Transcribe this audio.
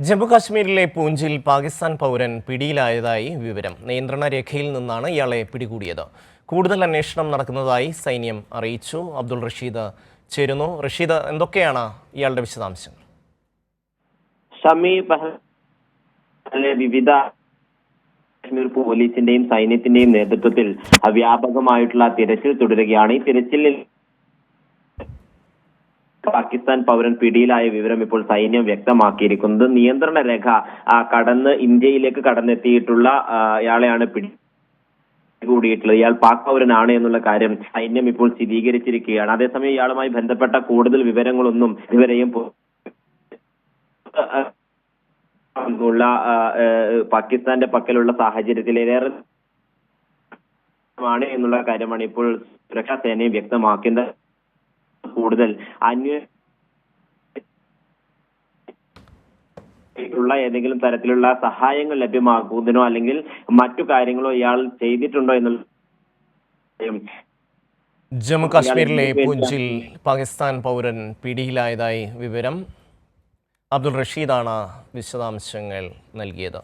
ജമ്മു കാശ്മീരിലെ പൂഞ്ചിൽ പാകിസ്ഥാൻ പൗരൻ പിടിയിലായതായി വിവരം. നിയന്ത്രണ രേഖയിൽ നിന്നാണ് ഇയാളെ പിടികൂടിയത്. കൂടുതൽ അന്വേഷണം നടക്കുന്നതായി സൈന്യം അറിയിച്ചു. അബ്ദുൾ റഷീദ് ചേരുന്നു. റഷീദ്, എന്തൊക്കെയാണ് ഇയാളുടെ വിശദാംശങ്ങൾ? വിവിധ കാശ്മീർ പോലീസിന്റെയും സൈന്യത്തിന്റെയും നേതൃത്വത്തിൽ വ്യാപകമായിട്ടുള്ള തിരച്ചിൽ തുടരുകയാണ്. ഈ തിരച്ചിലിൽ പാകിസ്ഥാൻ പൗരൻ പിടിയിലായ വിവരം ഇപ്പോൾ സൈന്യം വ്യക്തമാക്കിയിരിക്കുന്നത്. നിയന്ത്രണ രേഖ കടന്ന് ഇന്ത്യയിലേക്ക് കടന്നെത്തിയിട്ടുള്ള ഇയാളെയാണ് പിടികൂടിയിട്ടുള്ളത്. ഇയാൾ പാക് പൗരനാണ് എന്നുള്ള കാര്യം സൈന്യം ഇപ്പോൾ സ്ഥിരീകരിച്ചിരിക്കുകയാണ്. അതേസമയം ഇയാളുമായി ബന്ധപ്പെട്ട കൂടുതൽ വിവരങ്ങളൊന്നും ഇതുവരെയും പാകിസ്ഥാന്റെ പക്കലുള്ള സാഹചര്യത്തിലേറെ ആണ് എന്നുള്ള കാര്യമാണ് ഇപ്പോൾ സുരക്ഷാ സേനയും വ്യക്തമാക്കുന്നത്. കൂടുതൽ അന്വേഷണ ഏതെങ്കിലും തരത്തിലുള്ള സഹായങ്ങൾ ലഭ്യമാക്കുന്നതിനോ അല്ലെങ്കിൽ മറ്റു കാര്യങ്ങളോ ഇയാൾ ചെയ്തിട്ടുണ്ടോ എന്നുള്ള ജമ്മു കാശ്മീരിലെ പൂഞ്ചിൽ പാകിസ്ഥാൻ പൗരൻ പിടിയിലായതായി വിവരം. അബ്ദുൾ റഷീദാണ് വിശദാംശങ്ങൾ നൽകിയത്.